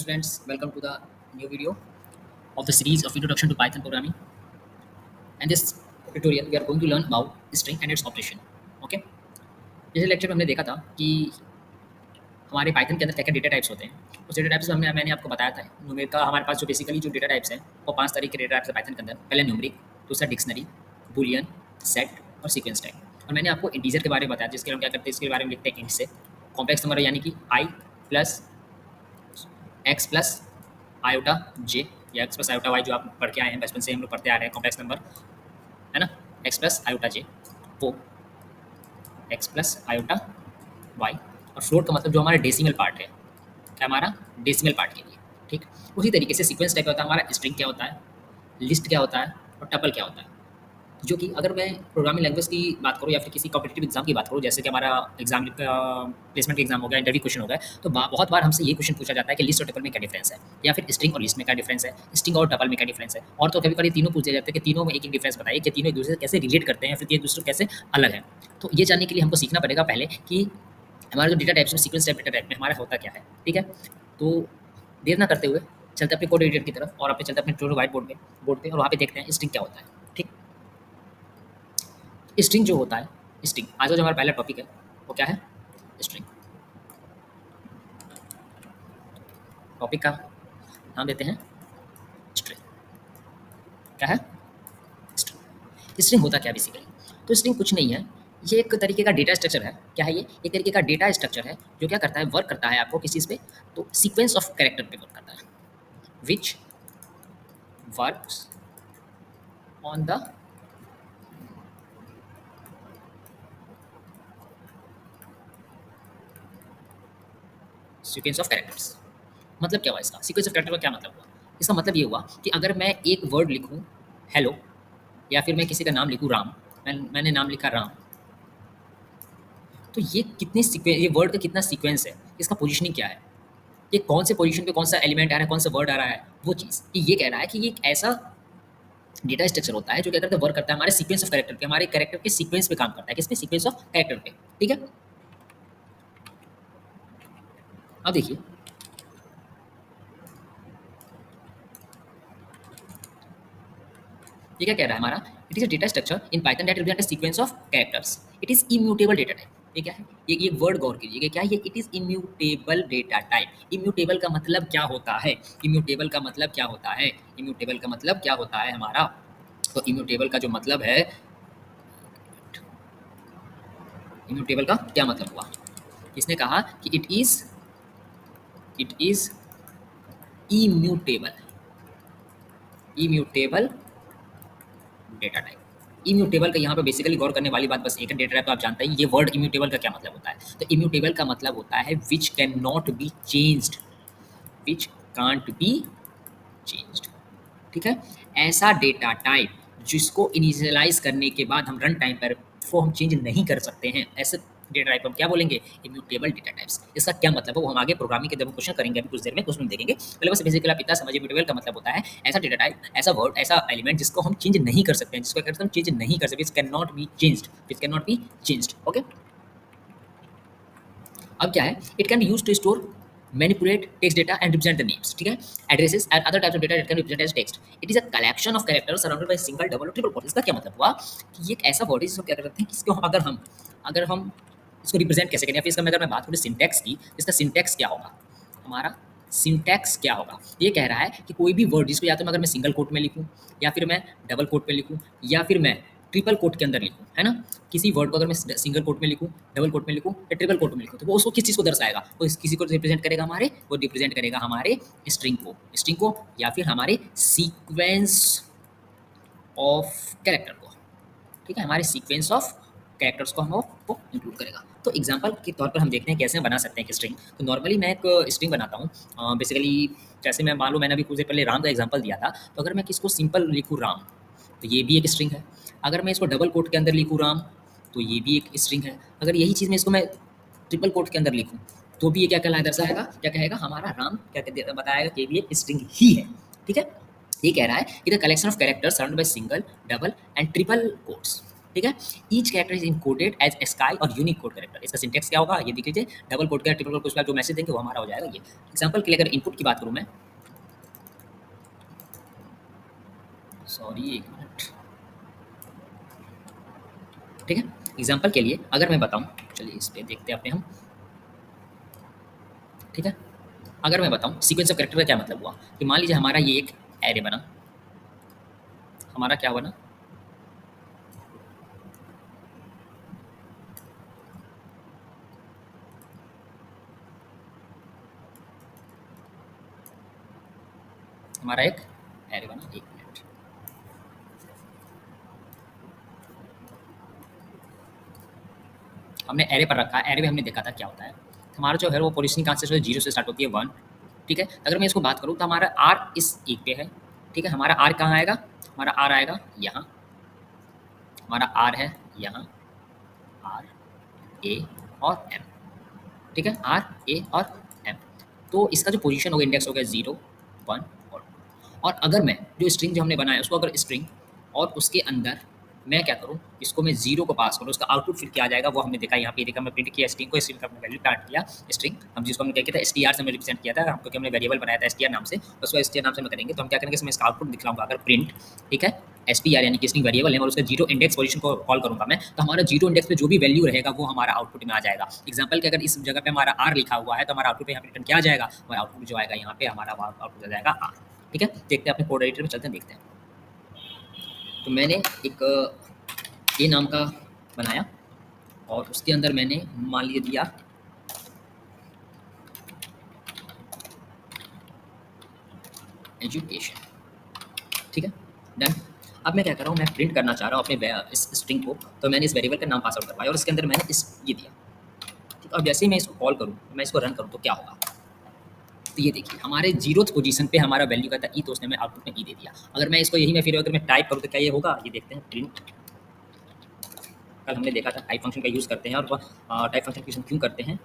students, welcome to the new video of the series of Introduction to Python Programming. And this tutorial we are going to learn about string and its operation. Okay? पिछले lecture में हमने देखा था कि हमारे Python के अंदर क्या क्या डेटा टाइप्स होते हैं। उस डेटा टाइप्स में मैंने आपको बताया था न्यूमेरिक का हमारे पास जो बेसिकली जो डेटा टाइप्स हैं वो 5 तरह के डेटा टाइप्स है पाइथन के अंदर। पहले न्यूमेरिक, दूसरा डिक्शनरी, बूलियन, सेट और सीक्वेंस टाइप। और मैंने आपको इंटीजर के बारे में बताया जिसके हम क्या करते हैं, इसके बारे में लिखते हैं इंट से। कॉम्प्लेक्स नंबर यानी कि आई प्लस एक्स प्लस आयोटा जे या एक्स प्लस आयोटा वाई, जो आप पढ़ के आए हैं बचपन से हम लोग पढ़ते आ रहे हैं, कॉम्प्लेक्स नंबर है ना, एक्स प्लस आयोटा जे, वो एक्स प्लस आयोटा वाई। और फ्लोट का मतलब जो हमारा डेसिमल पार्ट है, क्या हमारा डेसिमल पार्ट के लिए, ठीक। उसी तरीके से सीक्वेंस टाइप होता है हमारा स्ट्रिंग क्या होता है, लिस्ट क्या होता है और टपल क्या होता है। जो कि अगर मैं प्रोग्रामिंग लैंग्वेज की बात करूँ या फिर किसी कॉम्पिटिटिव एग्जाम की बात करूँ, जैसे कि हमारा एग्जाम प्लेसमेंट का एग्जाम हो गया, इंटरव्यू क्वेश्चन हो गया, तो बहुत बार हमसे ये क्वेश्चन पूछा जाता है कि लिस्ट और टपल में क्या डिफरेंस है, या फिर स्ट्रिंग और लिस्ट में क्या डिफरेंस है, स्ट्रिंग और टपल में क्या डिफरेंस है। और तो कभी कभी तीनों पूछे जाते हैं कि तीनों में एक एक डिफरेंस बताइए कि तीनों एक दूसरे से कैसे रिलेट करते हैं, फिर एक दूसरे कैसे अलग है। तो ये जानने के लिए हमको सीखना पड़ेगा पहले कि हमारा जो डेटा टाइप्स में सीक्वेंस टाइप डेटा टाइप में हमारा होता क्या है, ठीक है। तो देर ना करते हुए चलते अपने कोड एडिटर की तरफ और अपने चलते अपने व्हाइट बोर्ड पे और वहाँ पे देखते हैं स्ट्रिंग क्या होता है, ठीक। स्ट्रिंग जो होता है, स्ट्रिंग आज का जो हमारा पहला टॉपिक है वो क्या है, स्ट्रिंग। टॉपिक का नाम देते हैं स्ट्रिंग। क्या है स्ट्रिंग। स्ट्रिंग होता क्या बेसिकली, तो स्ट्रिंग कुछ नहीं है, ये एक तरीके का डेटा स्ट्रक्चर है। क्या है ये, एक तरीके का डेटा स्ट्रक्चर है जो क्या करता है, वर्क करता है आपको किस चीज़ पे, तो सीक्वेंस ऑफ कैरेक्टर पे वर्क करता है, which works on the sequence of characters. मतलब क्या हुआ इसका, सीक्वेंस ऑफ कैरेक्टर का क्या मतलब हुआ, इसका मतलब ये हुआ कि अगर मैं एक वर्ड लिखूं हेलो, या फिर मैं किसी का नाम लिखूं राम, मैंने नाम लिखा राम, तो ये कितनी सीक्वेंस, ये वर्ड का कितना सीक्वेंस है, इसका पोजीशनिंग क्या है, ये कौन से पोजीशन पे कौन सा एलिमेंट आ रहा है, कौन सा वर्ड आ रहा है, वो चीज़ ये कह रहा है कि ये एक ऐसा डेटा स्ट्रक्चर होता है जो क्या करता है, वर्क करता है हमारे सीक्वेंस ऑफ कैरेक्टर पे, हमारे कैरेक्टर के सीक्वेंस पे काम करता है, किस पे, सीक्वेंस ऑफ कैरेक्टर पे, ठीक है। अब देखिए ये क्या कह रहा है हमारा, it is a data structure in Python that represent a sequence of characters, it is immutable data type. ये क्या है, ये वर्ड गौर कीजिए, क्या है ये, it is immutable data type. Immutable का मतलब क्या होता है, इम्यूटेबल का मतलब क्या होता है, इम्यूटेबल का मतलब क्या होता है हमारा, तो इम्यूटेबल का जो मतलब है, इम्यूटेबल का क्या मतलब हुआ, किसने कहा कि it is immutable, immutable data type. Immutable का यहाँ पे बेसिकली गौर करने वाली बात बस एक डेटा टाइप, तो आप जानते हैं ये वर्ड इम्यूटेबल का क्या मतलब होता है, तो इम्यूटेबल का मतलब होता है विच can not be changed, which can't be changed, ठीक है। ऐसा डेटा टाइप जिसको इनिशियलाइज करने के बाद हम रन टाइम पर वो हम चेंज नहीं कर सकते हैं, ऐसे डेटा टाइप हम क्या बोलेंगे, इम्यूटेबल डेटा टाइप्स। इसका क्या मतलब है वो हम आगे प्रोग्रामिंग के जब क्वेश्चन करेंगे अभी कुछ देर में उसमें देखेंगे। पहले बस बेसिकली आप इतना समझिए, इम्यूटेबल का मतलब होता है ऐसा डेटा टाइप, ऐसा वर्ड, ऐसा एलिमेंट जिसको हम चेंज नहीं कर सकते हैं, जिसको अगर हम चेंज नहीं कर सकते, can not be changed, which can not be changed, okay. अब क्या है, it can be used to store manipulate text data and represent the names, ठीक है, addresses and other types of data that can be represented as text. It is a collection of characters surrounded by single, double or triple quotes. इसका क्या मतलब हुआ कि ये एक ऐसा वर्ड है जिसको क्या करते हैं, किसको अगर हम इसको रिप्रेजेंट कैसे करें, या फिर इसका अगर मैं बात करूँ सिंटैक्स की, इसका सिंटैक्स क्या होगा, हमारा सिंटैक्स क्या होगा, ये कह रहा है कि कोई भी वर्ड जिसको या तो अगर मैं सिंगल कोट में लिखूँ, या फिर मैं डबल कोट में लिखूँ, या फिर मैं ट्रिपल कोट के अंदर लिखूँ, है ना, किसी वर्ड को अगर मैं सिंगल कोट में लिखूँ, डबल कोट में लिखूँ या ट्रिपल कोट में लिखूँ, तो वो उसको किस चीज़ को दर्शाएगा, वो किसी को रिप्रेजेंट करेगा हमारे, वो रिप्रेजेंट करेगा हमारे स्ट्रिंग को या फिर हमारे सीक्वेंस ऑफ कैरेक्टर को, ठीक है, हमारे सीक्वेंस ऑफ कैरेक्टर्स को हम वो इंक्लूड करेगा। तो एग्जांपल के तौर पर हम देखते हैं कैसे बना सकते हैं एक स्ट्रिंग। तो नॉर्मली मैं एक स्ट्रिंग बनाता हूँ बेसिकली, जैसे मैं मान लो मैंने अभी कुछ देर पहले राम का एग्जांपल दिया था, तो अगर मैं किसको सिंपल लिखूँ राम, तो ये भी एक स्ट्रिंग है। अगर मैं इसको डबल कोट के अंदर लिखूँ राम, तो ये भी एक स्ट्रिंग है। अगर यही चीज़ मैं इसको मैं ट्रिपल कोट के अंदर लिखूँ, तो भी ये क्या कहलाएगा, दर्शाएगा, क्या कहेगा, हमारा राम क्या बताएगा कि ये भी एक स्ट्रिंग ही है, ठीक है। ये कह रहा है कि the collection of characters surrounded by single, double and triple quotes, ठीक है। Each character is encoded as ASCII और यूनिक कोड कैरेक्टर। इसका सिंटेक्स क्या होगा ये देख लीजिए, डबल कोड का ट्रिपल कोड उसका जो मैसेज देंगे वो हमारा हो जाएगा ये। एग्जांपल के लिए अगर इनपुट की बात करूं मैं, सॉरी एक मिनट, ठीक है। एग्जांपल के लिए अगर मैं बताऊं, चलिए इस पे देखते हैं अपने हम, ठीक है। अगर मैं बताऊं सीक्वेंस ऑफ कैरेक्टर का क्या मतलब हुआ, कि मान लीजिए हमारा ये एक एरे बना, हमारा क्या बना, हमारा एक एरे बना, एक मिनट, हमने एरे पर रखा, एरे में हमने देखा था क्या होता है, हमारा जो है वो पोजीशनिंग कहाँ से जीरो से स्टार्ट होती है 1, ठीक है। अगर मैं इसको बात करूँ तो हमारा आर इस एक पे है, ठीक है। हमारा आर कहाँ आएगा, हमारा आर आएगा यहाँ, हमारा आर है यहाँ, आर ए और एम, ठीक है, आर ए और एम। तो इसका जो पोजीशन होगा इंडेक्स हो गया 0 1 और अगर मैं जो स्ट्रिंग जो हमने बनाया उसको अगर स्ट्रिंग और उसके अंदर मैं क्या करूँ, इसको मैं 0 को पास करूँ, उसका आउटपुट फिर क्या आ जाएगा वो हमने देखा, यहाँ पे देखा मैं प्रिंट किया स्ट्रिंग को, स्ट्रिंग का वैल्यू प्रिंट किया स्ट्रिंग, हम जिसको हमने क्या किया था str से हमने रिप्रेजेंट किया था, क्योंकि हमने वेरिएबल बनाया था str नाम से, तो उसको str नाम से मैं करेंगे तो हम क्या करेंगे, इसमें इसका आउटपुट दिखलाऊंगा अगर प्रिंट, ठीक है, str यानी कि स्ट्रिंग वेरिएबल है और उसका 0 इंडेक्स पोजीशन को कॉल करूंगा मैं, तो हमारा 0 इंडेक्स पे जो भी वैल्यू रहेगा वो हमारा आउटपुट में आ जाएगा। एग्जांपल के अगर इस जगह पे हमारा r लिखा हुआ है तो हमारा आउटपुट पे यहाँ पे रिटर्न क्या आ जाएगा, हमारा आउटपुट जो आएगा यहाँ पे हमारा आउटपुट आ जाएगा r, ठीक है। देखते हैं अपने कोड एडिटर में चलते हैं, देखते हैं। तो मैंने एक ए नाम का बनाया और उसके अंदर मैंने मान लीजिए दिया एजुकेशन, ठीक है, डन। अब मैं क्या कर रहा हूँ, मैं प्रिंट करना चाह रहा हूँ अपने इस स्ट्रिंग को, तो मैंने इस वेरिएबल का नाम पास आउट करवाया और इसके अंदर मैंने इस ये दिया, ठीक है। और जैसे ही मैं इसको कॉल करूँ, मैं इसको रन करूँ तो क्या होगा, तो ये देखिए हमारे 0th पोजीशन पे हमारा वैल्यू का था ई, तो उसने मैं आउटपुट में ई दे दिया। अगर मैं इसको यही मैं फिर अगर मैं टाइप करूँ तो क्या ये होगा, ये देखते हैं प्रिंट, कल हमने देखा था टाइप फंक्शन का यूज़ करते हैं और टाइप फंक्शन का यूज़ क्यों करते हैं,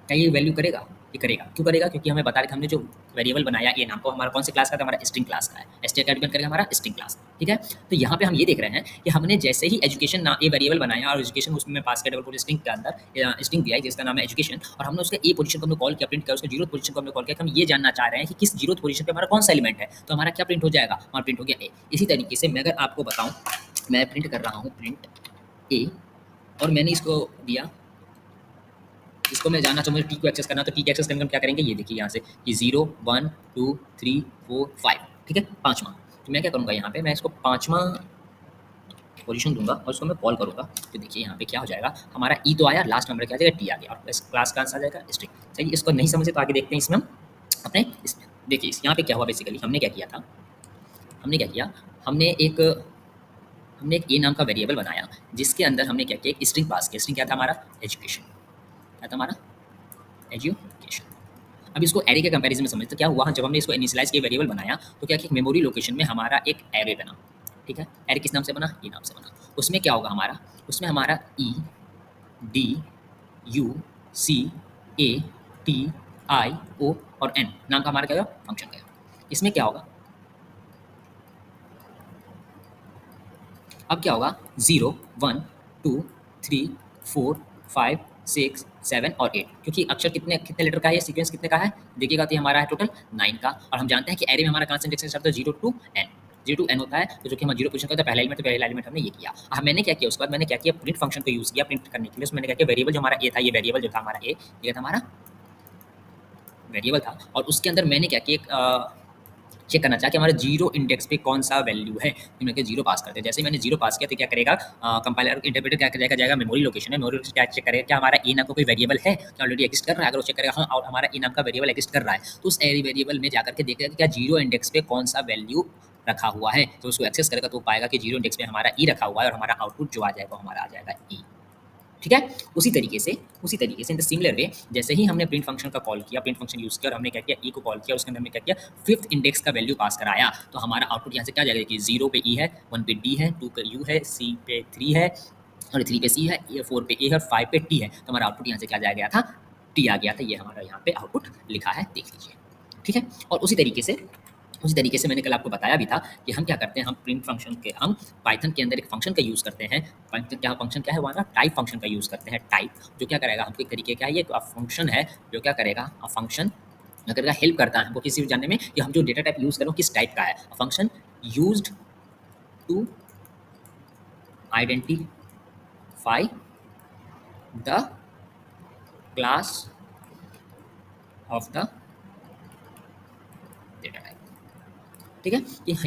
क्या ये वैल्यू करेगा, ये करेगा, क्यों करेगा, क्योंकि हमें बता रहे थे हमने जो वेरिएबल बनाया ए नाम को, हमारा कौन से क्लास का था, हमारा स्ट्रिंग क्लास का है, str का डिपेंड करेगा हमारा स्ट्रिंग क्लास, ठीक है। तो यहाँ पे हम ये देख रहे हैं कि हमने जैसे ही एजुकेशन ना ए वेरिएबल बनाया और एजुकेशन उसमें पास किया डबल कोट स्ट्रिंग के अंदर स्ट्रिंग दिया है जिसका नाम है एजुकेशन, और हमने उसके ए पोजीशन को हमने कॉल किया, प्रिंट किया, उसका 0th पोजीशन को हमने कॉल किया, हम ये जानना चाह रहे हैं कि किस 0th पोजीशन पे हमारा कौन सा एलिमेंट है, तो हमारा क्या प्रिंट हो जाएगा, हमारा प्रिंट हो गया ए। इसी तरीके से मैं अगर आपको बताऊँ, मैं प्रिंट कर रहा हूँ प्रिंट ए और मैंने इसको दिया, इसको मैं जानना चाहूँ मुझे टी को एक्सेस करना, तो टी को एक्सेस करने हम क्या करेंगे, ये देखिए यहाँ से कि 0 1 2 3 4 5, ठीक है, पाँचवा। तो मैं क्या करूँगा यहाँ पे, मैं इसको पाँचवा पोजीशन दूंगा और उसको मैं कॉल करूँगा, तो देखिए यहाँ पे क्या हो जाएगा, हमारा ई तो आया, लास्ट नंबर क्या आ जाएगा, टी आ गया और इस क्लास का आंसर आ जाएगा स्ट्रिंग। चलिए इसको नहीं समझे तो आगे देखते हैं इसमें हम अपने देखिए यहाँ पे क्या हुआ, बेसिकली हमने क्या किया था, हमने क्या किया, हमने एक ए नाम का वेरिएबल बनाया जिसके अंदर हमने क्या किया, एक स्ट्रिंग पास किया, स्ट्रिंग क्या था हमारा एजुकेशन, क्या था हमारा एजुकेशन। अब इसको एरे के कंपैरिजन में समझते तो क्या हुआ, जब हमने इसको इनिशियलाइज किया वेरिएबल बनाया तो क्या कि मेमोरी लोकेशन में हमारा एक एरे बना, ठीक है। एरे किस नाम से बना, ई नाम से बना। उसमें क्या होगा हमारा, उसमें हमारा E D U C A T I O और एन नाम का हमारा क्या होगा, फंक्शन का। इसमें क्या होगा, अब क्या होगा, 0 1 2 3 4 5 6 7 और 8, क्योंकि अक्षर कितने कितने लेटर का है, सीक्वेंस कितने का है, देखिएगा तो ये हमारा है टोटल 9 का, और हम जानते हैं कि एरे में हमारा कहाँ से इंडेक्स स्टार्ट होता है, 0 टू एन, 0 टू एन होता है, तो जो कि हमारा 0 पोजीशन का था पहला एलिमेंट, तो पहला एलिमेंट हमने ये किया। अब मैंने क्या किया, उसके बाद मैंने क्या किया, प्रिंट फंक्शन को यूज़ किया प्रिंट करने के लिए, उसमें मैंने क्या किया, वेरिएबल जो हमारा ए था, ये वेरिएबल जो था हमारा ए, ये था हमारा वेरिएबल था, और उसके अंदर मैंने क्या किया, चेक करना चाहा कि हमारे 0 इंडेक्स पे कौन सा वैल्यू है, तो मैंने 0 पास करते हैं। जैसे ही मैंने 0 पास किया तो क्या करेगा, कंपाइलर इंटरप्रेटर क्या करेगा, जाएगा मेमोरी लोकेशन है, मेमोरी लोकेशन क्या चेक करेगा, क्या हमारा ए नाम का कोई वेरिएबल है, क्या ऑलरेडी एग्जिस्ट कर रहा है, अगर वो चेक करेगा हाँ और हमारा ए नाम का वेरिएबल एग्जिस्ट कर रहा है, तो उस एरे वेरिएबल में जाकर के देखेगा कि क्या 0 इंडेक्स पे कौन सा वैल्यू रखा हुआ है, तो उसको एक्सेस करेगा तो पाएगा कि 0 इंडेक्स पे हमारा ई रखा हुआ है और हमारा आउटपुट जो आ जाएगा वो हमारा आ जाएगा ई, ठीक है। उसी तरीके से इन द सिमिलर वे, जैसे ही हमने प्रिंट फंक्शन का कॉल किया, प्रिंट फंक्शन यूज़ किया और हमने क्या किया, ई को कॉल किया, उसके अंदर हमने क्या किया, 5th इंडेक्स का वैल्यू पास कराया, तो हमारा आउटपुट यहाँ से क्या जाएगा कि 0 पे ई है, 1 पे डी है, 2 पे यू है, सी पे 3 है और 3 पे सी है, 4 पे ए है और 5 पे टी है, तो हमारा आउटपुट यहाँ से क्या जा गया था, टी आ गया था, ये हमारा यहाँ पे आउटपुट लिखा है, देख लीजिए, ठीक है। और उसी तरीके से उसी तरीके से मैंने कल आपको बताया भी था कि हम क्या करते हैं, हम प्रिंट फंक्शन के हम पाइथन के अंदर एक फंक्शन का यूज़ करते हैं। पाइथन क्या फंक्शन क्या है हमारा, टाइप फंक्शन का यूज़ करते हैं। टाइप जो क्या करेगा, हमको एक तरीके क्या है, ये फंक्शन है जो क्या करेगा, फंक्शन अगर हेल्प करता है हमको किसी भी जानने में कि हम जो डेटा टाइप यूज़ करें किस टाइप का है। Function used to identify the class of the data type. ठीक है,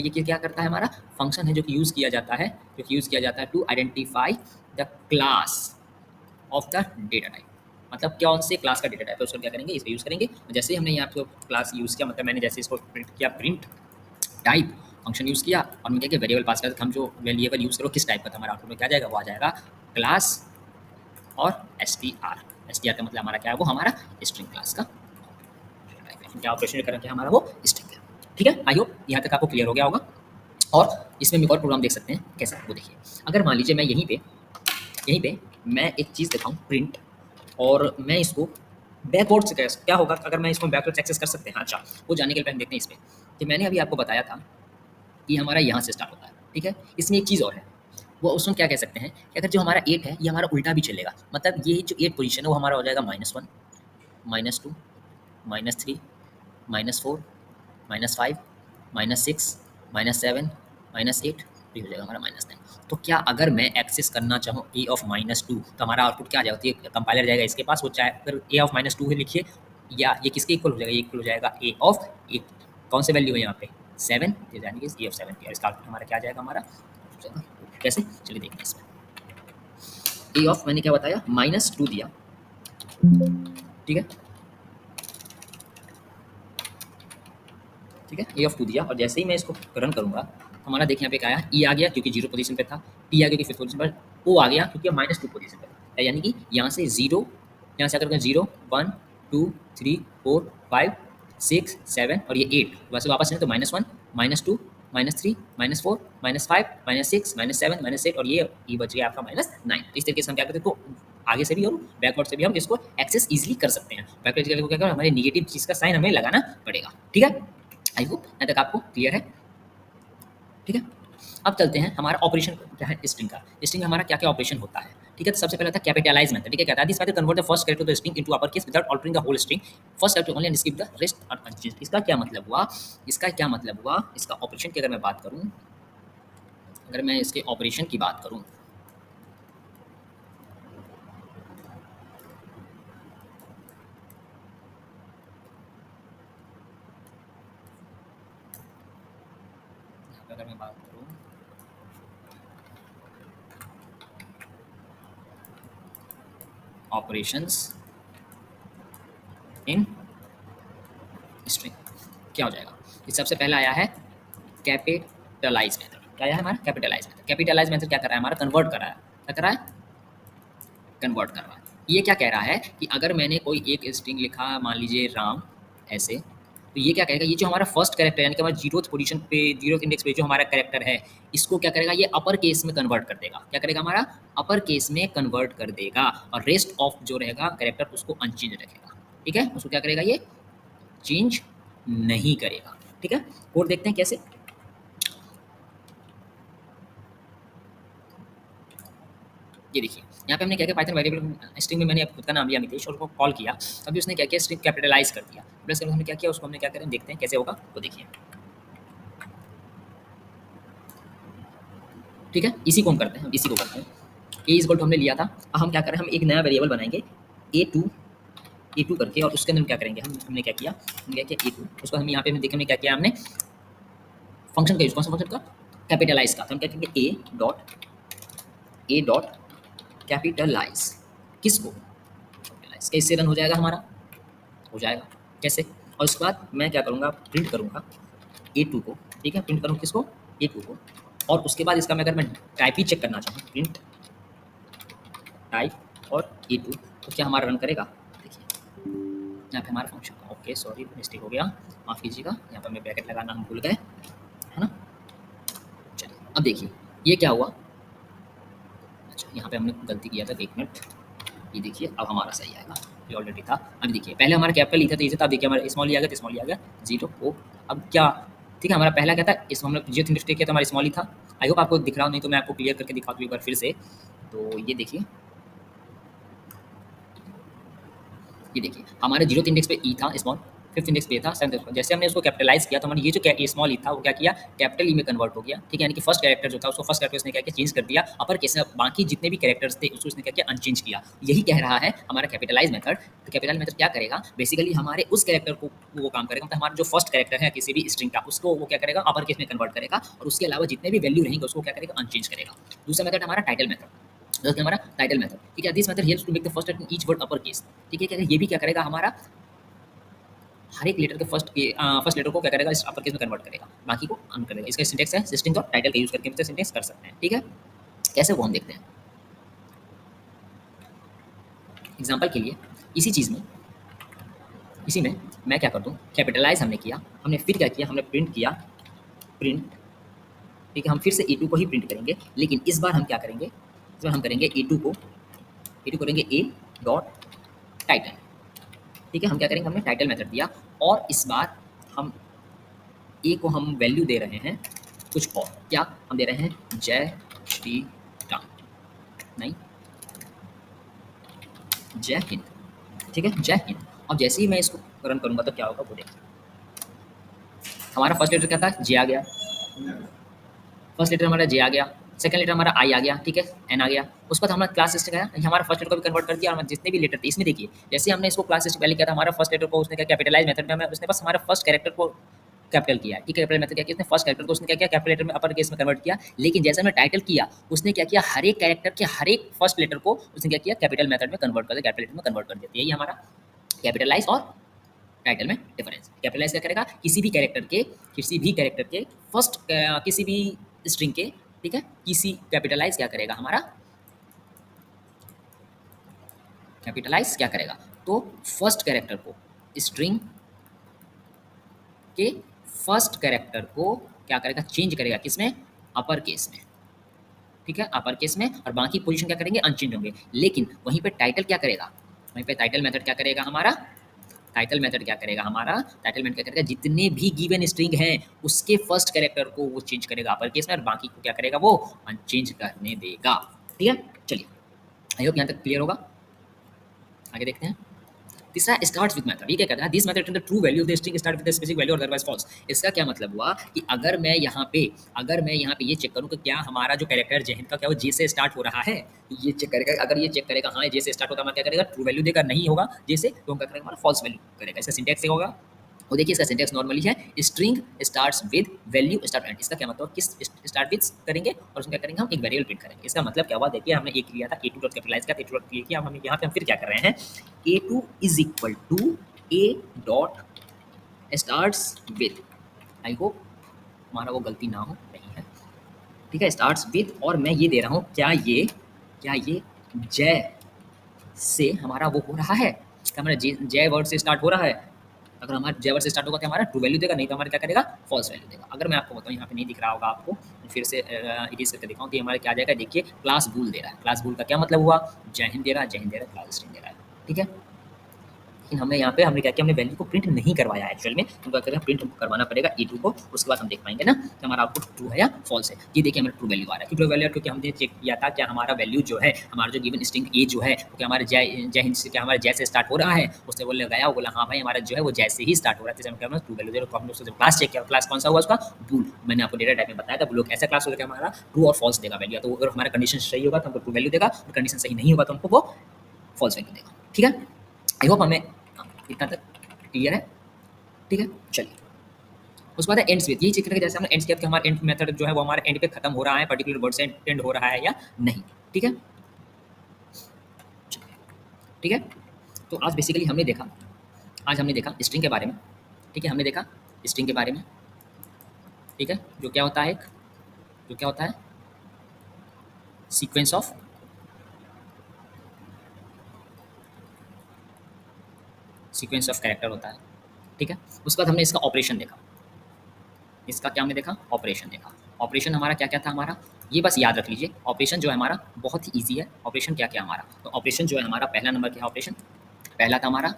ये क्या करता है, हमारा फंक्शन है जो कि यूज़ किया जाता है, to identify the class of the data type. मतलब कौन से क्लास का डेटा टाइप है उसको क्या करेंगे, इसे यूज़ करेंगे। जैसे ही हमने यहाँ पे क्लास यूज़ किया, मतलब मैंने जैसे इसको प्रिंट किया, प्रिंट टाइप फंक्शन यूज़ किया और मैं क्या वेरिएबल पास करता, हम जो वेरिएबल यूज़ करो किस टाइप का था, हमारा आउटपुट में क्या जाएगा, वो आ जाएगा क्लास और एस टी आर का मतलब हमारा क्या है, वो हमारा स्ट्रिंग क्लास का क्या ऑपरेशन करें, क्या हमारा वो स्ट्रिंग है। ठीक है, आई होप यहाँ तक आपको क्लियर हो गया होगा। और इसमें एक और प्रोग्राम देख सकते हैं कैसे, वो देखिए। अगर मान लीजिए मैं यहीं पे मैं एक चीज़ दिखाऊँ प्रिंट, और मैं इसको बैकवर्ड से क्या होगा अगर मैं इसको बैकवर्ड एक्सेस कर सकते हैं। हाँ, अच्छा, वो जानने के लिए पहले देखते हैं इस पे कि मैंने अभी आपको बताया था कि हमारा यहाँ से स्टार्ट होता है। ठीक है, इसमें एक चीज़ और है, वो उसमें क्या कह सकते हैं कि अगर जो हमारा 8 है ये हमारा उल्टा भी चलेगा, मतलब ये जो 8 पोजीशन है वो हमारा हो जाएगा -1, -2, -3, -4, -5, -6, -7, -8, ये हो जाएगा हमारा -9। तो क्या अगर मैं एक्सेस करना चाहूँ ए ऑफ -2 तो हमारा आउटपुट क्या आ जाएगा, तो ये कंपाइलर जाएगा इसके पास, वो चाहे अगर ए ऑफ -2 है लिखिए, या ये किसके इक्वल हो जाएगा, ये इक्वल हो जाएगा ए ऑफ 8। कौन से वैल्यू है यहाँ पे 7, यानी कि ए ऑफ 7 की, इसका आउटपुट हमारा क्या आ जाएगा, हमारा कैसे, चलिए देखते हैं इसमें। ए ऑफ मैंने क्या बताया, -2 दिया। ठीक है, ठीक है, ए ऑफ 2 दिया, और जैसे ही मैं इसको रन करूँगा तो हमारा देखिए यहाँ पे क्या आया, ई आ गया क्योंकि 0 पोजीशन पे था, टी आ गया क्योंकि 5th पोजीशन पर, ओ आ गया क्योंकि -2 पोजीशन पे था, यानी कि यहाँ से 0, यहाँ से अगर 0 1 2 3 4 5 6 7 और ये 8, वैसे वापस आए तो -1 -2 -3 -4 -5 -6 -7 -8 और ये बच गया आपका -9। इस तरीके से हम क्या करते हैं, तो आगे से भी और बैकवर्ड से भी हम इसको एक्सेस इजीली कर सकते हैं। बैकवर्ड को क्या करें, हमारे नेगेटिव चीज़ का साइन हमें लगाना पड़ेगा। ठीक है, आई होप यहाँ तक आपको क्लियर है। ठीक है, अब चलते हैं हमारा ऑपरेशन क्या है स्ट्रिंग का। स्ट्रिंग हमारा क्या क्या ऑपरेशन होता है। ठीक है, तो सबसे पहले था कैपिटलाइज मेथड। ठीक है, कहता है this method convert the first character of the string into upper case without altering the whole string, first character only and skip the rest are unchanged. इसका क्या मतलब हुआ, इसका ऑपरेशन की अगर मैं बात करूं, अगर मैं इसके ऑपरेशन की बात करूं, अगर मैं बात करूं ऑपरेशंस इन स्ट्रिंग, क्या हो जाएगा, ये सबसे पहला आया है कैपिटलाइज मेथड। क्या आया है हमारा, कैपिटलाइज मेथड। कैपिटलाइज मेथड क्या कर रहा है, हमारा कन्वर्ट कर रहा है, क्या कर रहा है, कन्वर्ट कर रहा है। ये क्या कह रहा है कि अगर मैंने कोई एक स्ट्रिंग लिखा, मान लीजिए राम ऐसे, तो ये क्या करेगा, ये जो हमारा फर्स्ट कैरेक्टर यानी कि हमारा 0th पोजीशन पे, 0th इंडेक्स पे जो हमारा कैरेक्टर है, इसको क्या करेगा, ये अपर केस में कन्वर्ट कर देगा। क्या करेगा, हमारा अपर केस में कन्वर्ट कर देगा, और रेस्ट ऑफ जो रहेगा कैरेक्टर उसको अनचेंज रखेगा। ठीक है, उसको क्या करेगा, ये चेंज नहीं करेगा। ठीक है, कोड देखते हैं कैसे। ये देखिए यहाँ पे हमने क्या किया, पाइथन वेरिएबल स्ट्रिंग में मैंने खुद का नाम लिया मितेश और उसको कॉल किया, अभी उसने क्या किया, स्ट्रिंग कैपिटलाइज कर दिया। प्लस हमने क्या किया, उसको हमने क्या करें, देखते हैं कैसे होगा, तो देखिए। ठीक है, इसी को हम करते हैं, इसी को करते हैं। ए इज इक्वल टू हमने लिया था, अब हम क्या करें, हम एक नया वेरिएबल बनाएंगे ए टू करके, और उसके अंदर हम क्या करेंगे, हमने क्या किया, हमने क्या किया ए टू, उसको हम यहाँ पे देखें, हमने क्या किया, हमने फंक्शन का यूज, कौन सा फंक्शन का, कैपिटलाइज का। तो हम क्या करेंगे, ए डॉट कैपिटलाइज किसको, कैपिटलाइज, कैसे रन हो जाएगा हमारा, हो जाएगा कैसे, और उसके बाद मैं क्या करूँगा, प्रिंट करूँगा ए2 को। ठीक है, प्रिंट करूँ किसको, ए2 को, और उसके बाद इसका मैं अगर मैं टाइप ही चेक करना चाहूँ, प्रिंट टाइप और ए2, तो क्या हमारा रन करेगा, देखिए यहाँ पे हमारा फंक्शन, ओके सॉरी मिस्टेक हो गया, माफ़ कीजिएगा, यहाँ पर मैं ब्रैकेट लगाना हम भूल गए, है ना। चलिए अब देखिए ये क्या हुआ, अच्छा यहाँ पे हमने गलती किया था, 1 मिनट, ये देखिए अब हमारा सही आएगा, ये ऑलरेडी था। अब देखिए पहले हमारा कैपिटल ही था, तो इसे था, अब देखिए हमारा स्मॉल ही आ गया, तो स्मॉल ही आ गया, 0 ओ। अब क्या ठीक है, हमारा पहला क्या था, इस हम लोग जीरो थिंग किया तो हमारा स्मॉल ही था। आई होप आपको दिख रहा हो, नहीं तो मैं आपको क्लियर करके दिखा दूँ एक बार फिर से। तो ये देखिए हमारे जीरो इंडेक्स पे ई था स्मॉल, फिफ्थ इंडेक्स पे ये था सेवंथ इंडेक्स पे। जैसे हमने उसको कैपिटलाइज किया तो हमारे ये जो स्मॉल ई था वो क्या किया, कैपिटल ई में कन्वर्ट हो गया। ठीक है, यानी कि फर्स्ट कैरेक्टर जो था उसको फर्स्ट कैरेक्टर उसने क्या किया, चेंज कर दिया अपर केस में। बाकी जितने भी कैरेक्टर्स थे उसको उसने क्या किया, अनचेंज किया। यही कह रहा है हमारा कैपिटलाइज मेथड। तो कैपिटल मेथड क्या करेगा, बेसिकली हमारे उस कैरेक्टर को वो काम करेगा, मतलब हमारा जो फर्स्ट कैरेक्टर है किसी भी स्ट्रिंग का उसको वो क्या करेगा, अपर केस में कन्वर्ट करेगा, और उसके अलावा जितने भी वैल्यू रहेंगे उसको क्या करेगा, अनचेंज करेगा। दूसरा मेथड हमारा टाइटल मेथड, जो कि हमारा टाइटल मेथड। ठीक है, this method helps to make the first letter in each word upper case. ठीक है, क्या ये भी क्या करेगा, हमारा हर एक लेटर के फर्स्ट लेटर को क्या करेगा, इस अपर केस में कन्वर्ट करेगा, बाकी को अन करेगा। इसका सिंटेक्स है सिस्टिंग और टाइटल का यूज करके सिंटेक्स कर सकते हैं। ठीक है, कैसे वो हम देखते हैं एग्जांपल के लिए। इसी चीज़ में इसी में मैं क्या कर दूँ, कैपिटलाइज हमने किया, हमने फिर क्या किया, हमने प्रिंट किया, प्रिंट। ठीक है, हम फिर से ए टू को ही प्रिंट करेंगे, लेकिन इस बार हम क्या करेंगे, इस बार हम करेंगे ए टू करेंगे ए डॉट टाइटल। ठीक है, हम क्या करेंगे, हमने टाइटल मेथड दिया, और इस बार हम ए को हम वैल्यू दे रहे हैं कुछ और। क्या हम दे रहे हैं, जय श्री राम, नहीं जय हिंद। ठीक है, जय हिंद। अब जैसे ही मैं इसको रन करूंगा तो क्या होगा वो देखिए, हमारा फर्स्ट लेटर क्या था, जे आ गया, फर्स्ट लेटर हमारा जे आ गया, सेकंड लेटर हमारा आई आ गया, ठीक है, एन आ गया। उसके बाद हमारा क्लास लिस्ट गया, हमारा फर्स्ट लेटर को भी कन्वर्ट कर दिया, और जितने भी लेटर थे इसमें देखिए, जैसे हमने इसको क्लास लिस्ट पहले किया था, हमारा फर्स्ट लेटर को उसने क्या कैपिटलाइज मेथड में हमें उसने बस हमारा फर्स्ट कैरेक्टर को कैपिटल किया। ठीक है, कैपिटल मेथड क्या किया, उसने फर्स्ट कैरेक्टर को उसने क्या किया, कैपिटल लेटर में अपर केस में कन्वर्ट किया। लेकिन जैसे हमने टाइटल किया, उसने क्या किया, हर एक कैरेक्टर के हर एक फर्स्ट लेटर को उसने क्या किया, कैपिटल मेथड में कन्वर्ट कर दिया, कैपिटल लेटर में कन्वर्ट कर दिया। यही हमारा कैपिटलाइज और टाइटल में डिफरेंस। कैपिटलाइज क्या करेगा, किसी भी कैरेक्टर के फर्स्ट किसी भी स्ट्रिंग के, ठीक है, किसी कैपिटलाइज क्या करेगा, हमारा कैपिटलाइज क्या करेगा, तो फर्स्ट कैरेक्टर को, स्ट्रिंग के फर्स्ट कैरेक्टर को क्या करेगा, चेंज करेगा, किसमें, अपर केस में। ठीक है, अपर केस में, और बाकी पोजीशन क्या करेंगे, अनचेंज होंगे। लेकिन वहीं पे टाइटल क्या करेगा, वहीं पे टाइटल मेथड क्या करेगा, हमारा टाइटल मेथड क्या करेगा, हमारा टाइटल मेथड क्या करेगा, जितने भी गिवन स्ट्रिंग हैं उसके फर्स्ट कैरेक्टर को वो चेंज करेगा अपर केस में, और बाकी को क्या करेगा, वो अनचेंज करने देगा। ठीक है, चलिए, आई होप यहाँ तक क्लियर होगा। आगे देखते हैं। तीसरा स्टार्ट्स विद मेथड। ये क्या कहता है, this method the true value of the string start with the specific value otherwise false. इसका क्या मतलब हुआ कि अगर मैं यहाँ पे ये चेक करूँ कि क्या हमारा जो कैरेक्टर जयहिंद का क्या वो जे से स्टार्ट हो रहा है, तो ये चेक करेगा। अगर ये चेक करेगा हाँ जे से स्टार्ट होता है, हमारा क्या करेगा, ट्रू वैल्यू देगा। नहीं होगा जे से, तो हम क्या करेंगे, हमारा फॉल्स वैल्यू करेगा। इसका सिंटेक्स होगा, और देखिए इसका सिंटेक्स नॉर्मली है, string starts with value start and. इसका क्या मतलब, किस स्टार्ट विद करेंगे और उसमें क्या करेंगे, हम एक वेरिएबल प्रिंट करेंगे। इसका मतलब क्या हुआ, देखिए हमने एक लिया था, ए2 डॉट कैपिटलाइज किया, ए2 डॉट किया, हम यहाँ पे हम फिर क्या कर रहे हैं, A two is equal to A dot starts with. I hope हमारा वो गलती ना हो, नहीं है। ठीक है, स्टार्ट्स विद, और मैं ये दे रहा हूँ, क्या ये जय से हमारा वो हो रहा है, क्या हमारा जय वर्ड से स्टार्ट हो रहा है। अगर हमारा जय वर्ड से स्टार्ट होगा तो हमारा ट्रू वैल्यू देगा, नहीं तो हमारा क्या करेगा, फॉल्स वैल्यू देगा। अगर मैं आपको बताऊँ, यहाँ पे नहीं दिख रहा होगा आपको, फिर से इरेज करके दिखाऊँ कि हमारे क्या आ जाएगा। देखिए क्लास बूल दे रहा है, क्लास बूल का क्या मतलब हुआ, जय हिंद दे रहा है, जय हिंद दे रहा है, क्लास स्ट्रिंग दे रहा है। ठीक है, लेकिन हमें यहाँ पे हमने क्या किया, हमने वैल्यू को प्रिंट नहीं करवाया एक्चुअल में। हम क्या करेंगे, प्रिंट करवाना पड़ेगा e2 को, उसके बाद हम देख पाएंगे ना कि हमारा आउटपुट ट्रू है या फॉल्स है। ये देखिए हमारा ट्रू वैल्यू आ रहा है, ट्रू वैल्यू, क्योंकि हमने चेक किया था क्या हमारा वैल्यू जो है, हमारा जो गिवन स्ट्रिंग ए जो है, तो क्या हमारे जय हिंद से क्या हमारे जय से स्टार्ट हो रहा है। उसने बोलने गया, वो बोला हाँ भाई हमारा जो है वो जय से ही स्टार्ट हो रहा है। जैसे हम क्या ट्रू वैल्यू दे रहे, तो हमने उसको क्लास चेक किया, क्लास कौन सा हुआ उसका, बूल। मैंने आपको डेटा टाइप में बताया था, ब्लॉक ऐसा क्लास होगा कि हमारा ट्रू और फॉल्स देगा वैल्यू। तो अगर हमारा कंडीशन सही होगा तो हमको ट्रू वैल्यू देगा, और कंडीशन सही नहीं होगा तो हमको वो फॉल्स वैल्यू देगा। ठीक है, आई होप हमें इतना तक क्लियर है। ठीक है, चलिए उसके बाद एंड्स विद। यही चेक करेंगे, जैसे हमने एंड्स किया कि हमारा एंड मेथड जो है वो हमारे एंड पे खत्म हो रहा है, पर्टिकुलर वर्ड से एंड हो रहा है या नहीं। ठीक है, ठीक है, तो आज बेसिकली हमने देखा स्ट्रिंग के बारे में। ठीक है, हमने देखा स्ट्रिंग के बारे में। ठीक है, जो क्या होता है, सीक्वेंस ऑफ कैरेक्टर होता है। ठीक है, उसके बाद हमने इसका ऑपरेशन देखा। इसका क्या हमने देखा, ऑपरेशन देखा। ऑपरेशन हमारा क्या क्या था, हमारा ये बस याद रख लीजिए। ऑपरेशन जो है हमारा बहुत ही ईजी है। ऑपरेशन क्या क्या हमारा, तो ऑपरेशन जो है हमारा पहला नंबर क्या है, ऑपरेशन पहला था हमारा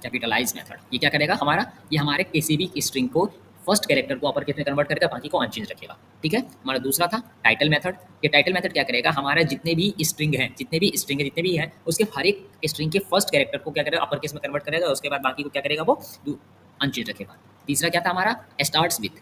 कैपिटलाइज मेथड ये क्या करेगा हमारा, ये हमारे किसी भी स्ट्रिंग को फर्स्ट कैरेक्टर को अपर केस में कन्वर्ट करेगा, बाकी को अनचेंज रखेगा। ठीक है, हमारा दूसरा था टाइटल मेथड। ये टाइटल मेथड क्या करेगा, हमारा जितने भी स्ट्रिंग है जितने भी है उसके हर एक स्ट्रिंग के फर्स्ट कैरेक्टर को क्या करेगा, अपर केस में कन्वर्ट करेगा, उसके बाद बाकी को क्या करेगा, वो अनचेंज रखेगा। तीसरा क्या था हमारा, स्टार्ट्स विद।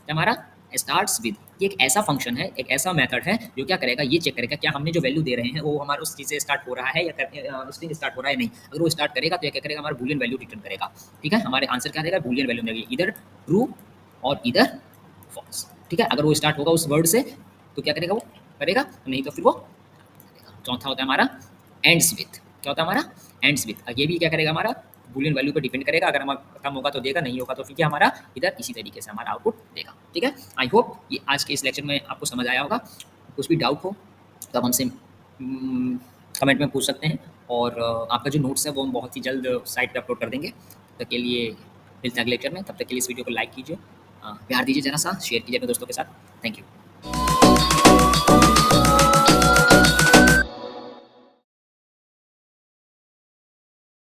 हमारा स्टार्ट्स विद ये एक ऐसा फंक्शन है, एक ऐसा मेथड है जो क्या करेगा, ये चेक करेगा क्या हमने जो वैल्यू दे रहे हैं वो हमारा उस चीज़ से स्टार्ट हो रहा है या स्ट्रिंग स्टार्ट हो रहा है नहीं। अगर वो स्टार्ट करेगा तो ये क्या करेगा, हमारा बूलियन वैल्यू रिटर्न करेगा। ठीक है, हमारे आंसर क्या देगा, बूलियन वैल्यू देगी, इधर ट्रू और इधर फॉल्स। ठीक है, अगर वो स्टार्ट होगा उस वर्ड से तो क्या करेगा, वो करेगा, नहीं तो फिर वो करेगा। चौथा होता है हमारा एंड्स विथ। क्या होता है हमारा, एंड्स विथ। ये भी क्या करेगा, हमारा बूलियन वैल्यू पर डिपेंड करेगा, अगर हमारा कम होगा तो देगा, नहीं होगा तो फिर क्या हमारा इधर इसी तरीके से हमारा आउटपुट देगा। ठीक है, आई होप ये आज के इस लेक्चर में आपको समझ आया होगा। कुछ भी डाउट हो तो आप हमसे कमेंट में पूछ सकते हैं, और आपका जो नोट्स है वो हम बहुत ही जल्द साइट पे अपलोड कर देंगे। तब तक के लिए मिलते हैं अगले लेक्चर में, तब तक के लिए इस वीडियो को लाइक कीजिए, प्यार दीजिए, जरा सा शेयर कीजिए अपने दोस्तों के साथ। Thank you.